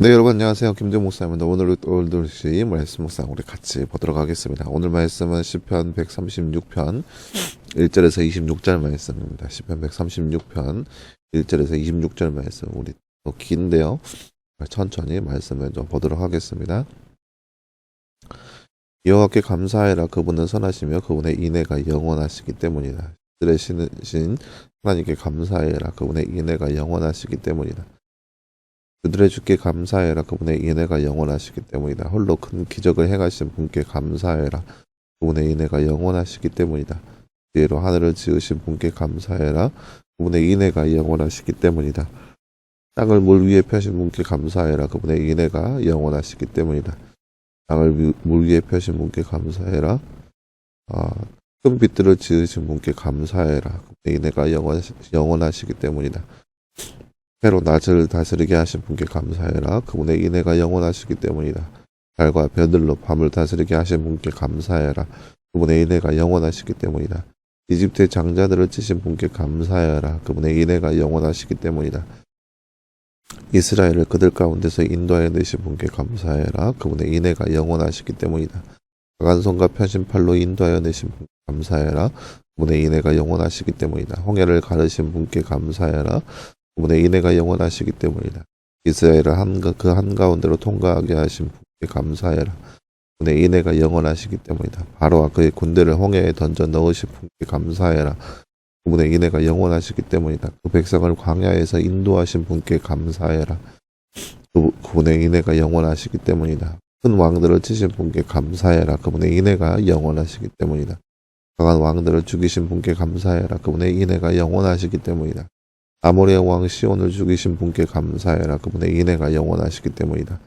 네, 여러분 안녕하세요. 김재목 목사입니다. 오늘도 말씀 묵상 우리 같이 보도록 하겠습니다. 오늘 말씀은 시편 136편 1절에서 26절 말씀입니다. 시편 136편 1절에서 26절 말씀 우리 또 긴데요. 천천히 말씀을 좀 보도록 하겠습니다. 여호와께 감사해라. 그분은 선하시며 그분의 인애가 영원하시기 때문이다. 들의 신으신 하나님께 감사해라. 그분의 인애가 영원하시기 때문이다. 그들의 주께 감사해라. 그분의 인애가 영원하시기 때문이다. 홀로 큰 기적을 행하신 분께 감사해라. 그분의 인애가 영원하시기 때문이다. 지혜로 하늘을 지으신 분께 감사해라. 그분의 인애가 영원하시기 때문이다. 땅을 물 위에 펴신 분께 감사해라. 그분의 인애가 영원하시기 때문이다. 땅을 물 위에 펴신 분께 감사해라. 큰 빛들을 지으신 분께 감사해라. 그분의 인애가 영원하시기 때문이다. 해로 낮을 다스리게 하신 분께 감사해라. 그분의 인애가 영원하시기 때문이다. 달과 별들로 밤을 다스리게 하신 분께 감사해라. 그분의 인애가 영원하시기 때문이다. 이집트의 장자들을 치신 분께 감사해라. 그분의 인애가 영원하시기 때문이다. 이스라엘을 그들 가운데서 인도하여 내신 분께 감사해라. 그분의 인애가 영원하시기 때문이다. 강한 손과 펴신 팔로 인도하여 내신 분께 감사해라. 그분의 인애가 영원하시기 때문이다. 홍해를 가르신 분께 감사해라. 그분의 인애가 영원하시기 때문이다. 이스라엘을 그 한가운데로 통과하게 하신 분께 감사해라. 그분의 인애가 영원하시기 때문이다. 바로와 그의 군대를 홍해에 던져 넣으신 분께 감사해라. 그분의 인애가 영원하시기 때문이다. 그 백성을 광야에서 인도하신 분께 감사해라. 그분의 인애가 영원하시기 때문이다. 큰 왕들을 치신 분께 감사해라. 그분의 인애가 영원하시기 때문이다. 강한 왕들을 죽이신 분께 감사해라. 그분의 인애가 영원하시기 때문이다. 아모리의 왕 시온을 죽이신 분께 감사해라. 그분의 인애가 영원하시기 때문이다.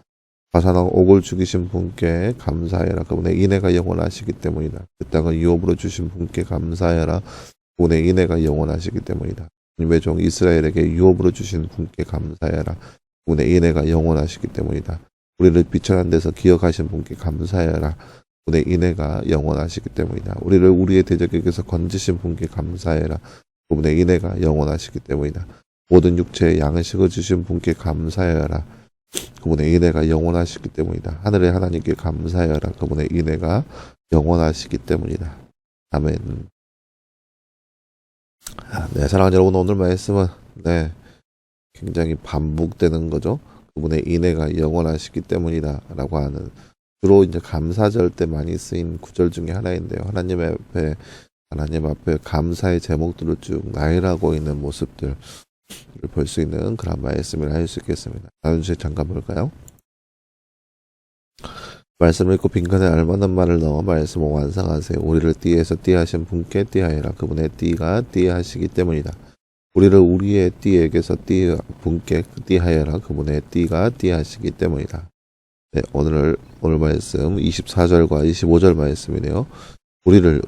바산왕 옥을 죽이신 분께 감사해라. 그분의 인애가 영원하시기 때문이다. 그 땅을 유업으로 주신 분께 감사해라. 그분의 인애가 영원하시기 때문이다. 주님의 종 이스라엘에게 유업으로 주신 분께 감사해라. 그분의 인애가 영원하시기 때문이다. 우리를 비천한 데서 기억하신 분께 감사해라. 그분의 인애가 영원하시기 때문이다. 우리를 우리의 대적에게서 건지신 분께 감사해라. 그분의 인애가 영원하시기 때문이다. 모든 육체에 양식을 주신 분께 감사해라. 그분의 인애가 영원하시기 때문이다. 하늘의 하나님께 감사해라. 그분의 인애가 영원하시기 때문이다. 아멘. 네, 사랑하는 여러분, 오늘 말씀은 굉장히 반복되는 거죠. 그분의 인애가 영원하시기 때문이다 라고 하는, 주로 이제 감사절 때 많이 쓰인 구절 중에 하나인데요. 하나님 앞에 감사의 제목들을 쭉 나열하고 있는 모습들을 볼 수 있는 그런 말씀을 할 수 있겠습니다. 다음 주에 잠깐 볼까요? 말씀을 읽고 빈칸에 알맞는 말을 넣어 말씀을 완성하세요. 우리를 띠에서 띠하신 분께 띠하여라. 그분의 띠가 띠하시기 때문이다. 우리를 우리의 띠에게서 분께 띠하여라. 그분의 띠가 띠하시기 때문이다. 네, 오늘 말씀 24절과 25절 말씀이네요. 우리를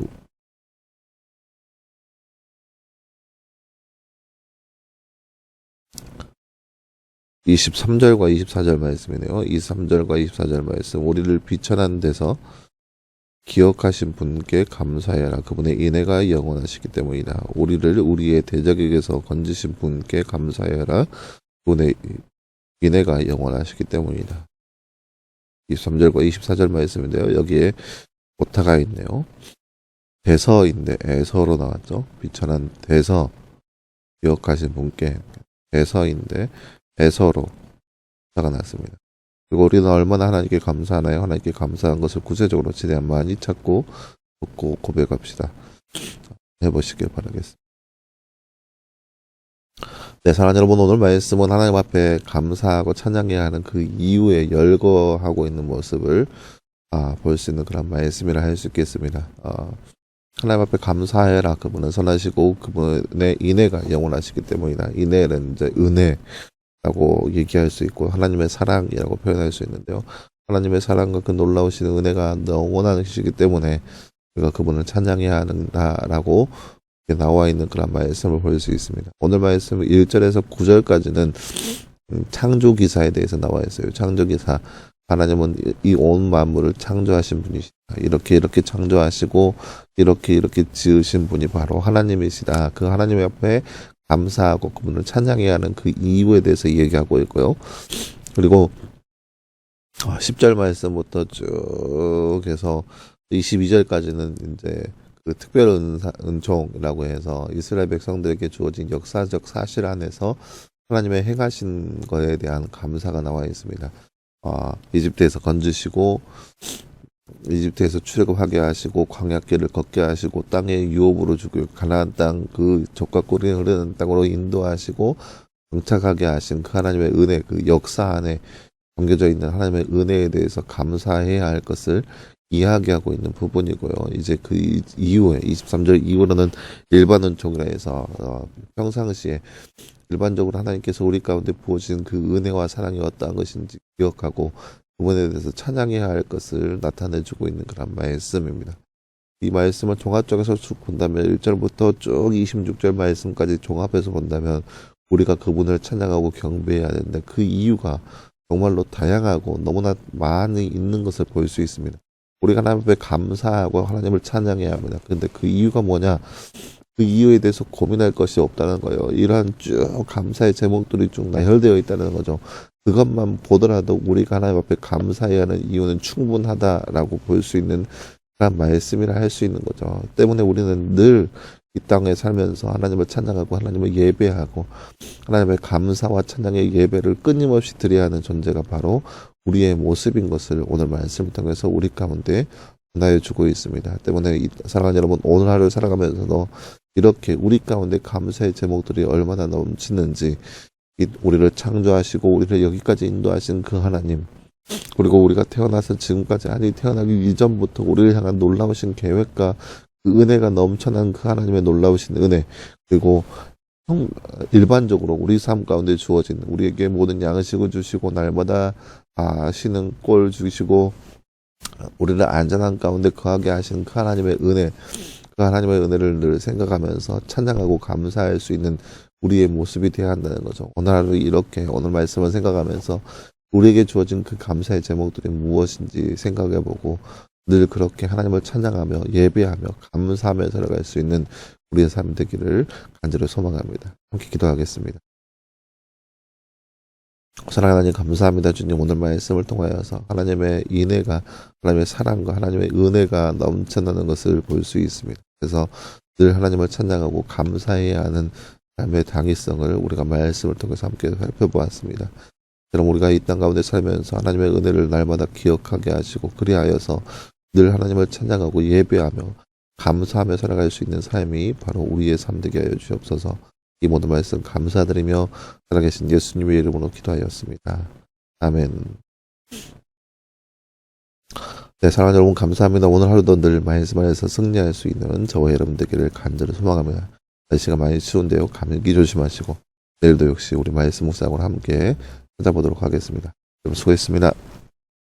23절과 24절 말씀이네요. 23절과 24절 말씀. 우리를 비천한 데서 기억하신 분께 감사해라. 그분의 인애가 영원하시기 때문이다. 우리를 우리의 대적에게서 건지신 분께 감사해라. 그분의 인애가 영원하시기 때문이다. 23절과 24절 말씀인데요. 여기에 오타가 있네요. 대서인데 에서로 나왔죠. 비천한 데서 기억하신 분께 대서인데 에서로 오타가 났습니다. 그리고 우리는 얼마나 하나님께 감사하나요? 하나님께 감사한 것을 구체적으로 최대한 많이 찾고 듣고 고백합시다. 해보시길 바라겠습니다. 네, 사랑하는 여러분, 오늘 말씀은 하나님 앞에 감사하고 찬양해야 하는 그 이유에 열거하고 있는 모습을 볼 수 있는 그런 말씀이라 할 수 있겠습니다. 하나님 앞에 감사해라. 그분은 선하시고 그분의 인애가 영원하시기 때문이다. 인애는 이제 은혜라고 얘기할 수 있고 하나님의 사랑이라고 표현할 수 있는데요. 하나님의 사랑과 그 놀라우신 은혜가 영원하시기 때문에 우리가 그분을 찬양해야 하는다라고 나와 있는 그런 말씀을 볼 수 있습니다. 오늘 말씀 1절에서 9절까지는 창조기사에 대해서 나와 있어요. 창조기사. 하나님은 이 온 만물을 창조하신 분이시다. 이렇게 창조하시고 이렇게 지으신 분이 바로 하나님이시다. 그 하나님 앞에 감사하고 그분을 찬양해야 하는 그 이유에 대해서 얘기하고 있고요. 그리고 10절 말씀부터 쭉 해서 22절까지는 이제 그 특별 은총이라고 해서 이스라엘 백성들에게 주어진 역사적 사실 안에서 하나님의 행하신 것에 대한 감사가 나와 있습니다. 이집트에서 건지시고 이집트에서 출애굽하게 하시고 광야길을 걷게 하시고 땅에 유업으로 주고 가나안 땅 그 젖과 꿀이 흐르는 땅으로 인도하시고 정착하게 하신 그 하나님의 은혜, 그 역사 안에 담겨져 있는 하나님의 은혜에 대해서 감사해야 할 것을 이야기하고 있는 부분이고요. 이제 그 이후에 23절 이후로는 일반 은총이라 해서 평상시에 일반적으로 하나님께서 우리 가운데 부어진 그 은혜와 사랑이 어떠한 것인지 기억하고 그분에 대해서 찬양해야 할 것을 나타내주고 있는 그런 말씀입니다. 이 말씀을 종합적에서 쭉 본다면 1절부터 쭉 26절 말씀까지 종합해서 본다면 우리가 그분을 찬양하고 경배해야 되는데 그 이유가 정말로 다양하고 너무나 많이 있는 것을 볼 수 있습니다. 우리가 하나님 앞에 감사하고 하나님을 찬양해야 합니다. 근데 그 이유가 뭐냐? 그 이유에 대해서 고민할 것이 없다는 거예요. 이러한 쭉 감사의 제목들이 쭉 나열되어 있다는 거죠. 그것만 보더라도 우리가 하나님 앞에 감사해야 하는 이유는 충분하다라고 볼 수 있는 그런 말씀이라 할 수 있는 거죠. 때문에 우리는 늘 이 땅에 살면서 하나님을 찬양하고 하나님을 예배하고 하나님의 감사와 찬양의 예배를 끊임없이 드려야 하는 존재가 바로 우리의 모습인 것을 오늘 말씀을 통해서 우리 가운데 전하여주고 있습니다. 때문에 사랑하는 여러분, 오늘 하루 살아가면서도 이렇게 우리 가운데 감사의 제목들이 얼마나 넘치는지 우리를 창조하시고 우리를 여기까지 인도하신 그 하나님, 그리고 우리가 태어나서 지금까지 아니 태어나기 이전부터 우리를 향한 놀라우신 계획과 그 은혜가 넘쳐난 그 하나님의 놀라우신 은혜, 그리고 일반적으로 우리 삶 가운데 주어진 우리에게 모든 양식을 주시고 날마다 쉬는 꼴 주시고 우리를 안전한 가운데 거하게 하신 그 하나님의 은혜, 그 하나님의 은혜를 늘 생각하면서 찬양하고 감사할 수 있는 우리의 모습이 되어야 한다는 거죠. 오늘 하루 이렇게 오늘 말씀을 생각하면서 우리에게 주어진 그 감사의 제목들이 무엇인지 생각해보고 늘 그렇게 하나님을 찬양하며 예배하며 감사하며 살아갈 수 있는 우리의 삶 되기를 간절히 소망합니다. 함께 기도하겠습니다. 사랑하는 하나님 감사합니다. 주님, 오늘 말씀을 통하여서 하나님의 인애가, 하나님의 사랑과 하나님의 은혜가 넘쳐나는 것을 볼 수 있습니다. 그래서 늘 하나님을 찬양하고 감사해야 하는 삶의 당위성을 우리가 말씀을 통해서 함께 살펴보았습니다. 그럼 우리가 이 땅 가운데 살면서 하나님의 은혜를 날마다 기억하게 하시고 그리하여서 늘 하나님을 찬양하고 예배하며 감사하며 살아갈 수 있는 삶이 바로 우리의 삶 되게 하여 주옵소서. 이 모든 말씀 감사드리며 살아계신 예수님의 이름으로 기도하였습니다. 아멘. 네, 사랑하는 여러분 감사합니다. 오늘 하루도 늘 말씀 안에서 승리할 수 있는 저와 여러분 되기를 간절히 소망합니다. 날씨가 많이 추운데요. 감기 조심하시고 내일도 역시 우리 말씀 묵상으로 함께 찾아보도록 하겠습니다. 여러분 수고했습니다.